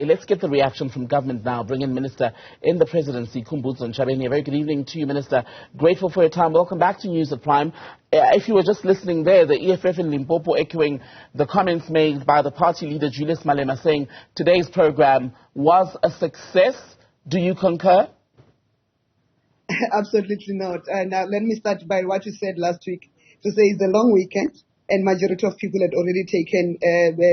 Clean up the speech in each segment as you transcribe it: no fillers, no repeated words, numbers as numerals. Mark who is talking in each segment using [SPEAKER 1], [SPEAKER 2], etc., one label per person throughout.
[SPEAKER 1] let's get the reaction from government now. Bring in Minister in the Presidency, Khumbudzo NtshavhenI. A very good evening to you, Minister. Grateful for your time. Welcome back to News at Prime. If you were just listening there, the EFF in Limpopo echoing the comments made by the party leader, Julius Malema, saying today's program was a success. Do you concur?
[SPEAKER 2] Absolutely not. And let me start by what you said last week, to say it's a long weekend and majority of people had already taken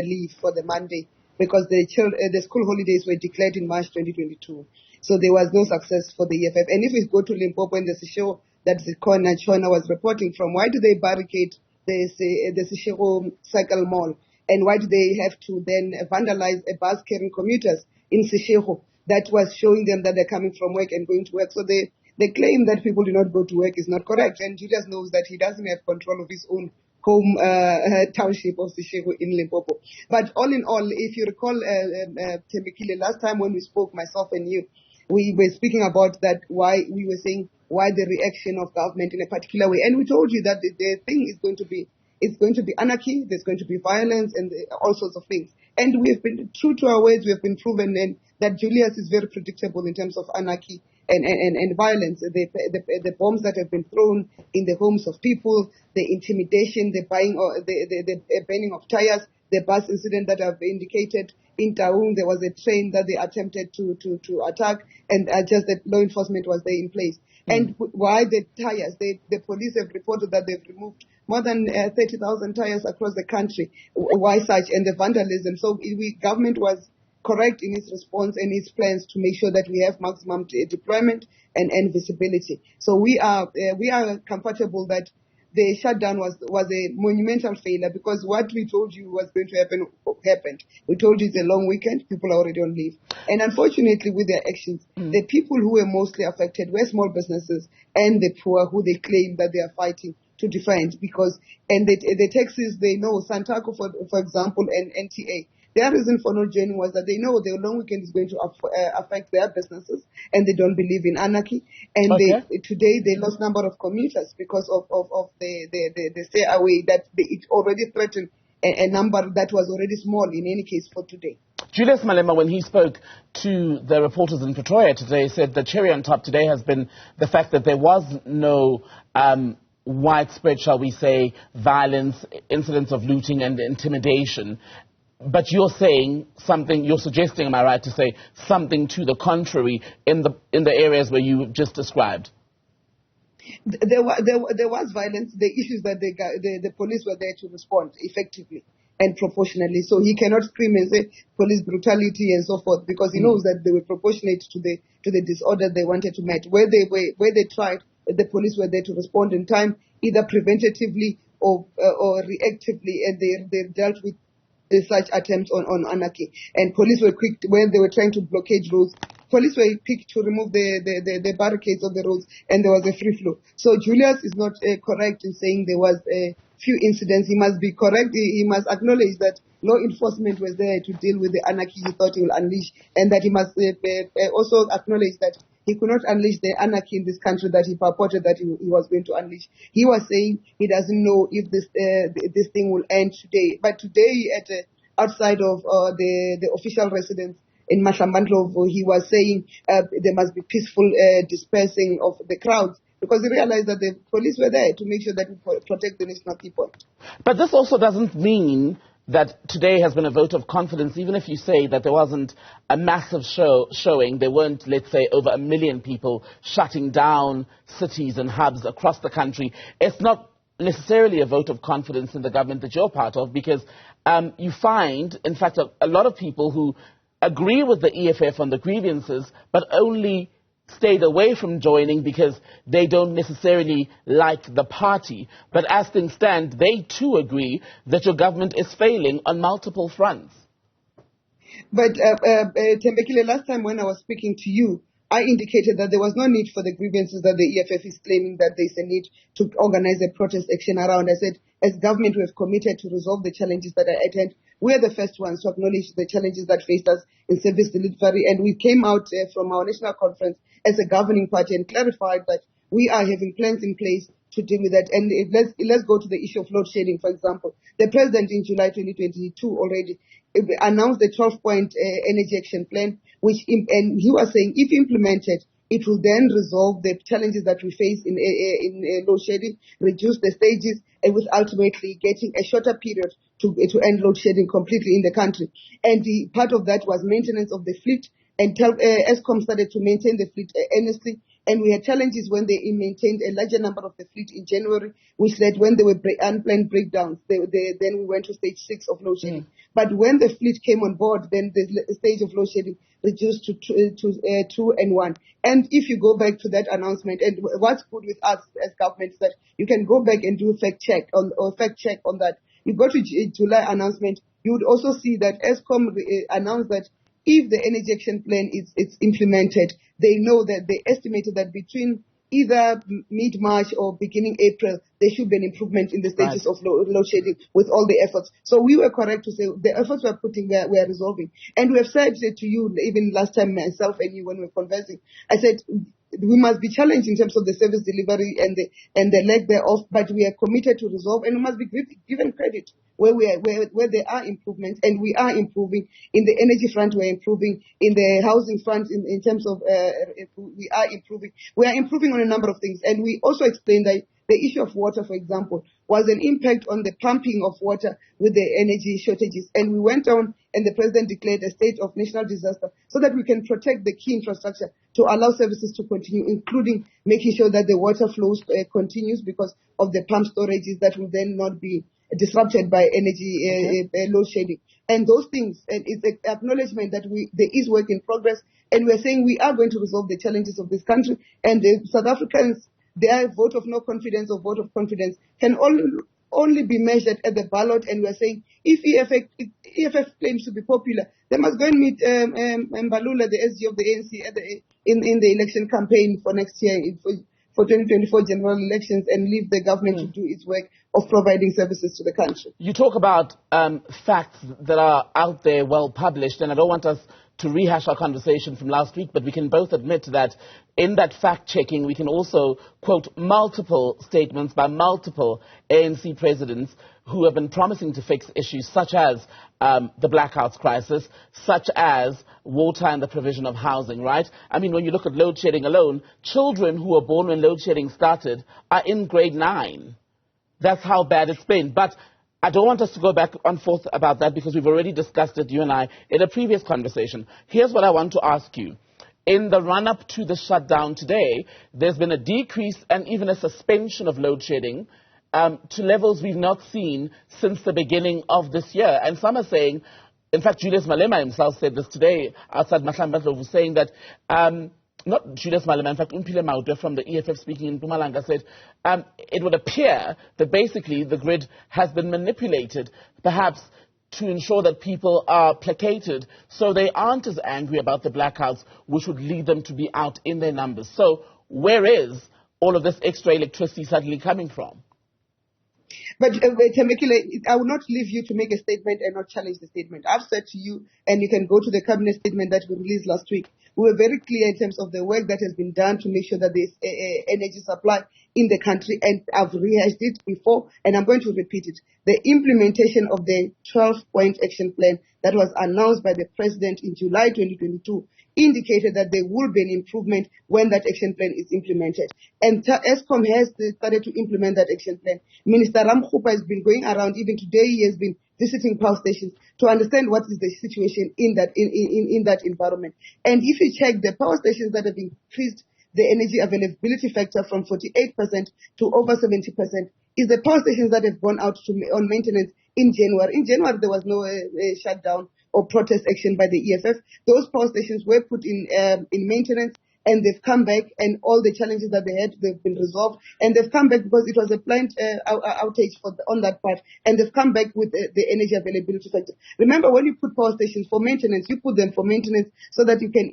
[SPEAKER 2] leave for the Monday because the school holidays were declared in March 2022. So there was no success for the EFF. And if we go to Limpopo and the Seshego that Chona was reporting from, why do they barricade the Seshego Cycle Mall? And why do they have to then vandalize a bus carrying commuters in Seshego that was showing them that they're coming from work and going to work? So the claim that people do not go to work is not correct. And Julius knows that he doesn't have control of his own home township of Seshego in Limpopo. But all in all, if you recall, Thembekile, last time when we spoke, myself and you, we were speaking about that, why we were saying why the reaction of government in a particular way. And we told you that the thing is going to be, it's going to be anarchy, there's going to be violence and all sorts of things. And we have been true to our words, we have been proven that Julius is very predictable in terms of anarchy and violence. The bombs that have been thrown in the homes of people, the intimidation, the burning of tires, the bus incident that I've indicated in Taung, there was a train that they attempted to attack, and just that law enforcement was there in place. And why the tires? The police have reported that they've removed more than 30,000 tires across the country. Why such? And the vandalism. So government was correct in its response and its plans to make sure that we have maximum deployment and visibility. So we are comfortable that the shutdown was a monumental failure, because what we told you was going to happen happened. We told you it's a long weekend, people are already on leave. And unfortunately with their actions, the people who were mostly affected were small businesses and the poor, who they claim that they are fighting to defend, and the taxis, they know, Santaco for example, and NTA, their reason for not joining was that they know the long weekend is going to affect their businesses, and they don't believe in anarchy. And today they lost number of commuters because of the stay away that it already threatened a number that was already small in any case for today.
[SPEAKER 1] Julius Malema, when he spoke to the reporters in Pretoria today, said the cherry on top today has been the fact that there was no widespread, shall we say, violence, incidents of looting and intimidation. But you're saying something, you're suggesting, am I right to say, something to the contrary in the areas where you just described?
[SPEAKER 2] There was violence. The issues that the police were there to respond effectively and proportionally. So he cannot scream and say police brutality and so forth, because he knows that they were proportionate to the disorder they wanted to meet. Where they tried, the police were there to respond in time, either preventatively or reactively, and they dealt with such attempts on anarchy. And police were quick when they were trying to blockade roads. Police were quick to remove the barricades of the roads, and there was a free flow. So Julius is not correct in saying there was a few incidents. He must be correct. He must acknowledge that law enforcement was there to deal with the anarchy he thought he will unleash, and that he must also acknowledge that he could not unleash the anarchy in this country that he purported that he was going to unleash. He was saying he doesn't know if this thing will end today. But today, outside of the official residence in Mashambandlovu, he was saying there must be peaceful dispersing of the crowds, because he realized that the police were there to make sure that we protect the national people.
[SPEAKER 1] But this also doesn't mean that today has been a vote of confidence, even if you say that there wasn't a massive showing, there weren't, let's say, over 1 million people shutting down cities and hubs across the country. It's not necessarily a vote of confidence in the government that you're part of, because you find, in fact, a lot of people who agree with the EFF on the grievances, but only stayed away from joining because they don't necessarily like the party. But as things stand, they too agree that your government is failing on multiple fronts.
[SPEAKER 2] But Thembekile, last time when I was speaking to you, I indicated that there was no need for the grievances that the EFF is claiming that there is a need to organize a protest action around. I said, as government, we have committed to resolve the challenges that are at hand. We are the first ones to acknowledge the challenges that faced us in service delivery, and we came out from our national conference as a governing party and clarified that we are having plans in place to deal with that. And let's go to the issue of load shedding, for example. The president in July 2022 already announced the 12-point energy action plan, and he was saying if implemented, it will then resolve the challenges that we face in load shedding, reduce the stages, and with ultimately getting a shorter period to end load shedding completely in the country. And part of that was maintenance of the fleet, and Eskom started to maintain the fleet earnestly. And we had challenges when they maintained a larger number of the fleet in January, which led when there were unplanned breakdowns. Then we went to stage 6 of load shedding. But when the fleet came on board, then the stage of load shedding reduced to 2 and 1. And if you go back to that announcement, and what's good with us as government is that you can go back and do a fact check on that. You go to July announcement, you would also see that Eskom announced that if the energy action plan is implemented, they know that they estimated that between either mid-March or beginning April, there should be an improvement in the stages of load shedding with all the efforts. So we were correct to say the efforts we're putting there, we are resolving. And we have said to you, even last time myself and you when we were conversing, I said we must be challenged in terms of the service delivery and the lack thereof, but we are committed to resolve, and we must be given credit where there are improvements, and we are improving. In the energy front, we're improving. In the housing front, in terms of we are improving. We are improving on a number of things, and we also explained that the issue of water, for example, was an impact on the pumping of water with the energy shortages. And we went on, and the president declared a state of national disaster so that we can protect the key infrastructure to allow services to continue, including making sure that the water flows continues because of the pump storages that will then not be disrupted by energy load shedding. And those things, and it's an acknowledgement that there is work in progress, and we're saying we are going to resolve the challenges of this country, and the South Africans, their vote of no confidence or vote of confidence can only be measured at the ballot, and we're saying if EFF claims to be popular, they must go and meet Mbalula, the SG of the ANC, in the election campaign for next year, for 2024 general elections, and leave the government to do its work of providing services to the country.
[SPEAKER 1] You talk about facts that are out there, well published, and I don't want us to rehash our conversation from last week, but we can both admit that in that fact-checking, we can also quote multiple statements by multiple ANC presidents who have been promising to fix issues such as the blackouts crisis, such as water and the provision of housing, right? I mean, when you look at load shedding alone, children who were born when load shedding started are in grade 9. That's how bad it's been. But I don't want us to go back and forth about that because we've already discussed it, you and I, in a previous conversation. Here's what I want to ask you. In the run-up to the shutdown today, there's been a decrease and even a suspension of load shedding to levels we've not seen since the beginning of this year. And some are saying, in fact, Julius Malema himself said this today outside Mahlangadlovu, saying that not Julius Malema, in fact, Umpile Maude from the EFF speaking in Mpumalanga said it would appear that basically the grid has been manipulated, perhaps to ensure that people are placated so they aren't as angry about the blackouts, which would lead them to be out in their numbers. So where is all of this extra electricity suddenly coming from?
[SPEAKER 2] But Temekile, I will not leave you to make a statement and not challenge the statement. I've said to you, and you can go to the cabinet statement that we released last week. We were very clear in terms of the work that has been done to make sure that there's energy supply in the country, and I've rehashed it before, and I'm going to repeat it. The implementation of the 12-point action plan that was announced by the president in July 2022 indicated that there will be an improvement when that action plan is implemented. And Eskom has started to implement that action plan. Minister Ramkhupa has been going around, even today he has been visiting power stations to understand what is the situation in that environment. And if you check the power stations that have increased the energy availability factor from 48% to over 70%, is the power stations that have gone out on maintenance in January. In January, there was no shutdown or protest action by the EFF. Those power stations were put in maintenance, and they've come back, and all the challenges that they had, they've been resolved, and they've come back because it was a planned outage on that part, and they've come back with the energy availability factor. Remember, when you put power stations for maintenance, you put them for maintenance so that you can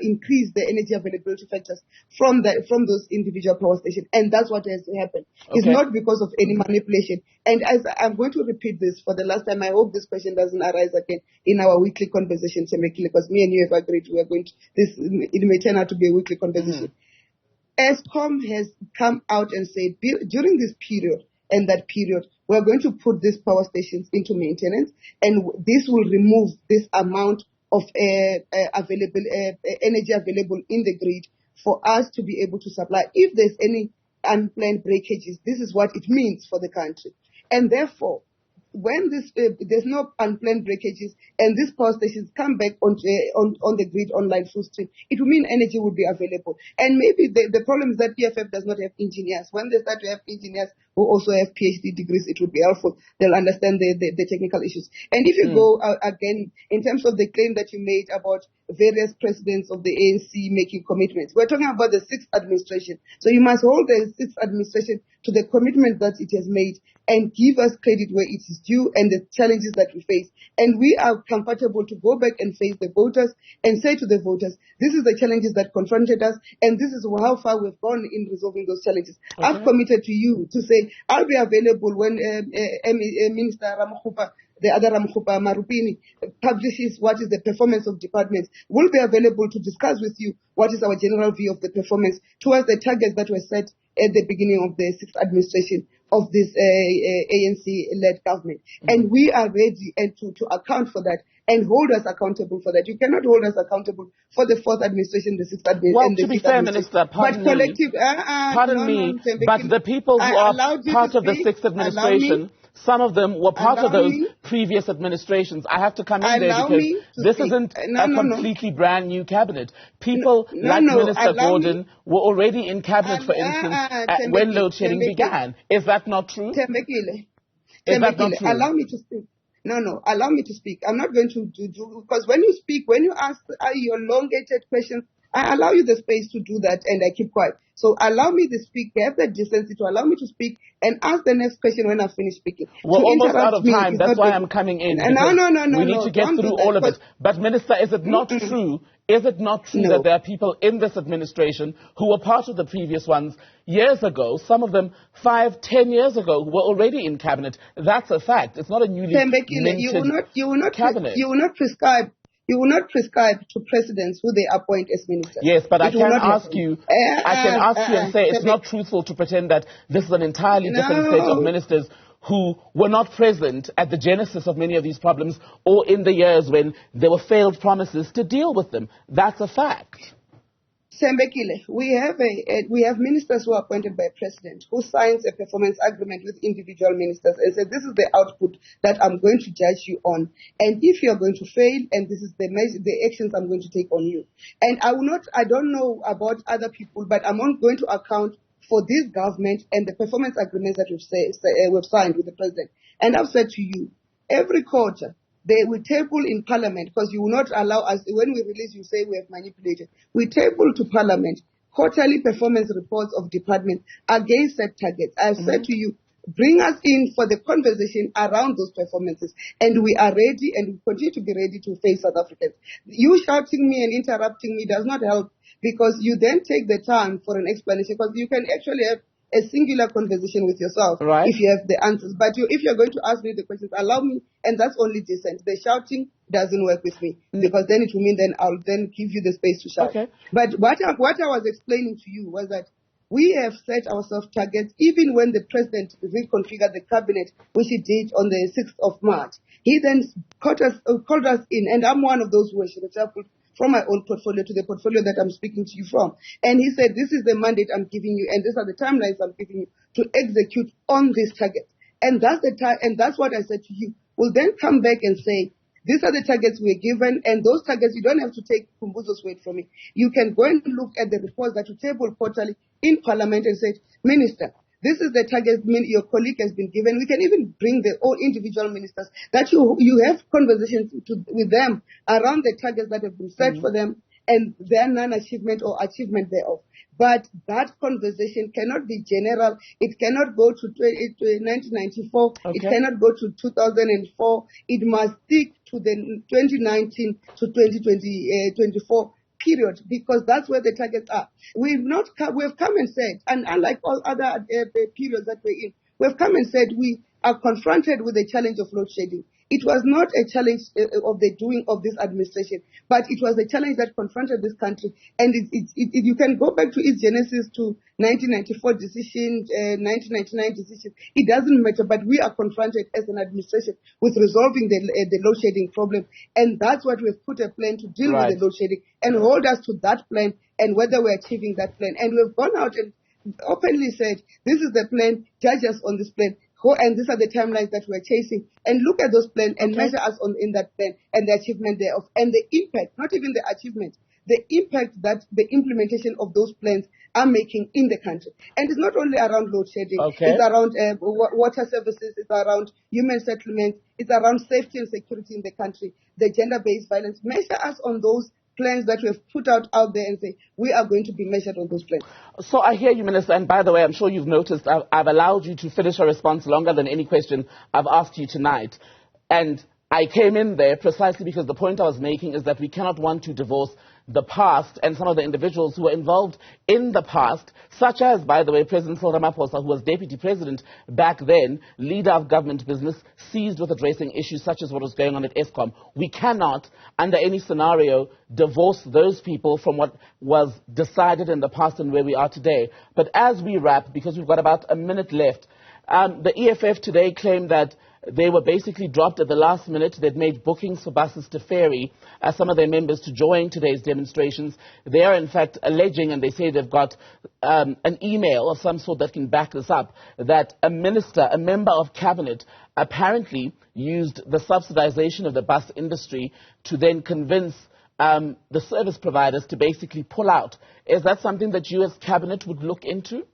[SPEAKER 2] increase the energy availability factors from those individual power stations, and that's what has happened. Okay. It's not because of any manipulation. And as I'm going to repeat this for the last time, I hope this question doesn't arise again in our weekly conversation, because me and you have agreed we are going to, it may turn out to be a weekly conversation. ESCOM has come out and said during this period and that period, we're going to put these power stations into maintenance, and this will remove this amount of available energy available in the grid for us to be able to supply. If there's any unplanned breakages, this is what it means for the country. And therefore, when there's no unplanned breakages and these power stations come back on the grid online full stream, it will mean energy will be available. And maybe the problem is that PFF does not have engineers. When they start to have engineers who also have PhD degrees, it will be helpful. They'll understand the technical issues. And if you go again, in terms of the claim that you made about various presidents of the ANC making commitments, we're talking about the sixth administration. So you must hold the sixth administration to the commitment that it has made and give us credit where it is due and the challenges that we face. And we are comfortable to go back and face the voters and say to the voters, this is the challenges that confronted us, and this is how far we've gone in resolving those challenges. Okay. I've committed to you to say, I'll be available when Minister Ramokgopa, the other Ramokgopa Marupini, publishes what is the performance of departments. We'll be available to discuss with you what is our general view of the performance towards the targets that were set at the beginning of the sixth administration of this ANC-led government. Mm-hmm. And we are ready to account for that and hold us accountable for that. You cannot hold us accountable for the fourth administration, the sixth administration.
[SPEAKER 1] Well, to be fair, Minister, pardon me, but the people who are part of the sixth administration, some of them were part of those previous administrations. I have to come in there because this isn't a completely brand new cabinet. People like Minister Gordon were already in cabinet, for instance, when load shedding began. Is that not true? Is that not true?
[SPEAKER 2] Allow me to speak. No, allow me to speak. I'm not going to do because when you speak, when you ask your elongated questions, I allow you the space to do that and I keep quiet. So allow me to speak, have the decency to allow me to speak and ask the next question when I finish speaking.
[SPEAKER 1] We're almost out of time. That's why I'm coming in.
[SPEAKER 2] No.
[SPEAKER 1] We need to get through all of it. But Minister, is it not true? Is it not true that there are people in this administration who were part of the previous ones years ago, some of them 5, 10 years ago, who were already in cabinet? That's a fact. It's not a newly minted cabinet.
[SPEAKER 2] You will not prescribe. You will not prescribe to presidents who they appoint as ministers.
[SPEAKER 1] Yes, but I can ask you and say it's not truthful to pretend that this is an entirely different set of ministers who were not present at the genesis of many of these problems or in the years when there were failed promises to deal with them. That's a fact.
[SPEAKER 2] Sembekile, we have ministers who are appointed by president who signs a performance agreement with individual ministers and says this is the output that I'm going to judge you on, and if you're going to fail, and this is the actions I'm going to take on you. And I don't know about other people, but I'm not going to account for this government and the performance agreements that we've signed with the president. And I've said to you, every quarter, they will table in Parliament, because you will not allow us, when we release, you say we have manipulated. We table to Parliament quarterly performance reports of departments against set targets. I've said to you, bring us in for the conversation around those performances. And we are ready and we continue to be ready to face South Africans. You shouting me and interrupting me does not help, because you then take the time for an explanation, because you can actually have a singular conversation with yourself if you have the answers. But if you're going to ask me the questions, allow me, and that's only decent. The shouting doesn't work with me, because then it will mean then I'll then give you the space to shout. Okay. But what I was explaining to you was that we have set ourselves targets even when the president reconfigured the cabinet, which he did on the 6th of March. He then called us in, and I'm one of those who were reshuffled from my own portfolio to the portfolio that I'm speaking to you from. And he said, this is the mandate I'm giving you, and these are the timelines I'm giving you to execute on this target. And that's that's what I said to you. We'll then come back and say, these are the targets we're given, and those targets, you don't have to take Khumbudzo's word from me. You can go and look at the reports that you table quarterly in Parliament and say, Minister, this is the target your colleague has been given. We can even bring the all individual ministers that you have conversations with them around the targets that have been set for them and their non-achievement or achievement thereof. But that conversation cannot be general. It cannot go to 1994. It cannot go to 2004. It must stick to the 2019 to 2024 period, because that's where the targets are. We've come and said, and unlike all other periods that we're in, we've come and said we are confronted with the challenge of load shedding. It was not a challenge of the doing of this administration, but it was a challenge that confronted this country. And you can go back to its genesis to 1994 decision, 1999 decision. It doesn't matter, but we are confronted as an administration with resolving the load shedding problem. And that's what we've put a plan to deal with the load shedding and hold us to that plan and whether we're achieving that plan. And we've gone out and openly said, this is the plan, judge us on this plan. And these are the timelines that we're chasing. And look at those plans and measure us in that plan and the achievement thereof. And the impact, not even the achievement, the impact that the implementation of those plans are making in the country. And it's not only around load shedding. It's around water services. It's around human settlements. It's around safety and security in the country, the gender-based violence. Measure us on those plans that we have put out there and say, we are going to be measured on those plans. So
[SPEAKER 1] I hear you, Minister, and by the way, I'm sure you've noticed I've allowed you to finish a response longer than any question I've asked you tonight. And I came in there precisely because the point I was making is that we cannot want to divorce the past and some of the individuals who were involved in the past, such as, by the way, President Ramaphosa, who was deputy president back then, leader of government business, seized with addressing issues such as what was going on at ESCOM. We cannot, under any scenario, divorce those people from what was decided in the past and where we are today. But as we wrap, because we've got about a minute left, the EFF today claimed that they were basically dropped at the last minute. They'd made bookings for buses to ferry some of their members to join today's demonstrations. They are, in fact, alleging, and they say they've got an email of some sort that can back this up, that a minister, a member of cabinet, apparently used the subsidization of the bus industry to then convince the service providers to basically pull out. Is that something that you as cabinet would look into?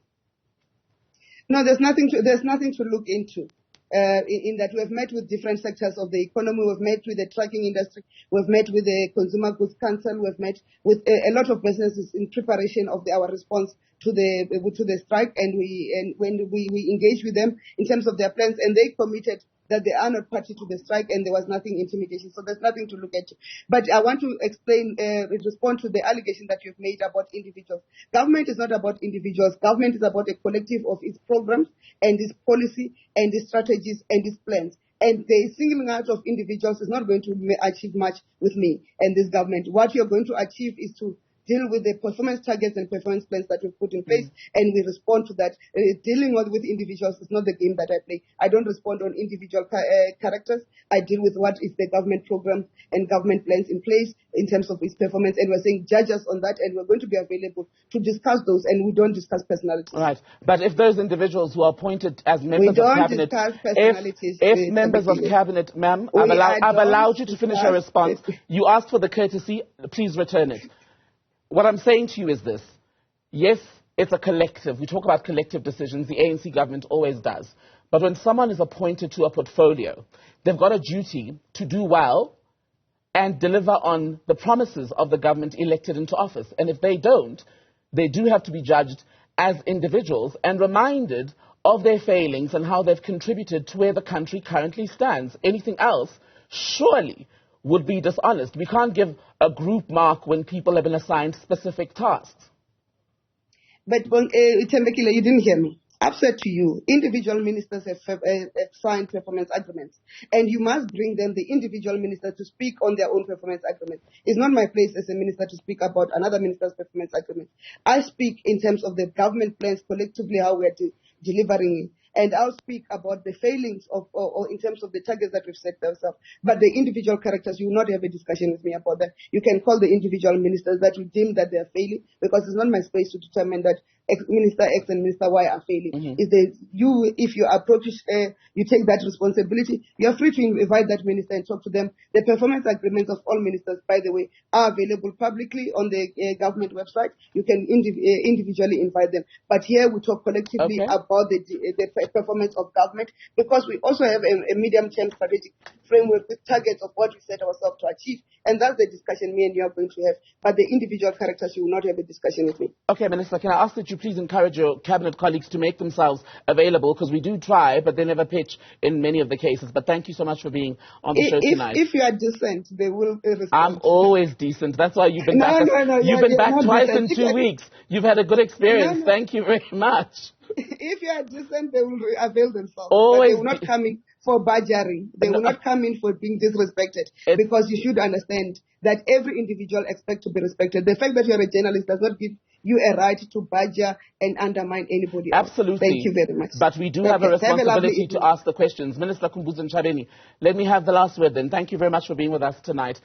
[SPEAKER 2] No, there's nothing to look into. In that we've met with different sectors of the economy, we've met with the trucking industry, we've met with the Consumer Goods Council, we've met with a lot of businesses in preparation of our response to the strike, and when we engaged with them in terms of their plans, and they committed that they are not party to the strike and there was nothing intimidation. So there's nothing to look at. But I want to respond to the allegation that you've made about individuals. Government is not about individuals. Government is about a collective of its programs and its policy and its strategies and its plans. And the singling out of individuals is not going to achieve much with me and this government. What you're going to achieve is to deal with the performance targets and performance plans that we've put in place, and we respond to that. Dealing with individuals is not the game that I play. I don't respond on individual characters. I deal with what is the government programs and government plans in place in terms of its performance, and we're saying judge us on that, and we're going to be available to discuss those, and we don't discuss personalities.
[SPEAKER 1] Right. But if those individuals who are appointed as members of cabinet, if members of cabinet, ma'am, I've allowed you to finish your response. You asked for the courtesy. Please return it. What I'm saying to you is this. Yes, it's a collective. We talk about collective decisions. The ANC government always does. But when someone is appointed to a portfolio, they've got a duty to do well and deliver on the promises of the government elected into office. And if they don't, they do have to be judged as individuals and reminded of their failings and how they've contributed to where the country currently stands. Anything else, surely, would be dishonest. We can't give a group mark when people have been assigned specific tasks. But,
[SPEAKER 2] Tembekile, you didn't hear me. I've said to you, individual ministers have signed performance agreements, and you must bring them, the individual minister, to speak on their own performance agreements. It's not my place as a minister to speak about another minister's performance agreement. I speak in terms of the government plans collectively, how we're delivering it. And I'll speak about the failings or in terms of the targets that we've set ourselves. But the individual characters, you will not have a discussion with me about that. You can call the individual ministers that you deem that they are failing, because it's not my space to determine that Minister X and Minister Y are failing. If you approach, you take that responsibility, you are free to invite that minister and talk to them. The performance agreements of all ministers, by the way, are available publicly on the government website. You can individually invite them. But here we talk collectively about the performance of government, because we also have a medium-term strategic framework with targets of what we set ourselves to achieve. And that's the discussion me and you are going to have. But the individual characters, you will not have a discussion with me.
[SPEAKER 1] Okay, Minister, can I ask that you please encourage your cabinet colleagues to make themselves available, because we do try, but they never pitch in many of the cases. But thank you so much for being on the show tonight.
[SPEAKER 2] If you are decent, they will respond.
[SPEAKER 1] I'm always decent. That's why you've been back. You've been back twice in 2 weeks. You've had a good experience.
[SPEAKER 2] No.
[SPEAKER 1] Thank you very much.
[SPEAKER 2] If you are decent, they will avail themselves.
[SPEAKER 1] Always.
[SPEAKER 2] But they will not come in for badgering. They will not come in for being disrespected. Because you should understand that every individual expects to be respected. The fact that you are a journalist does not give you a right to badger and undermine anybody else.
[SPEAKER 1] Absolutely.
[SPEAKER 2] Thank you very much.
[SPEAKER 1] But we do have a responsibility to ask the questions. Minister Khumbudzo, let me have the last word then. Thank you very much for being with us tonight.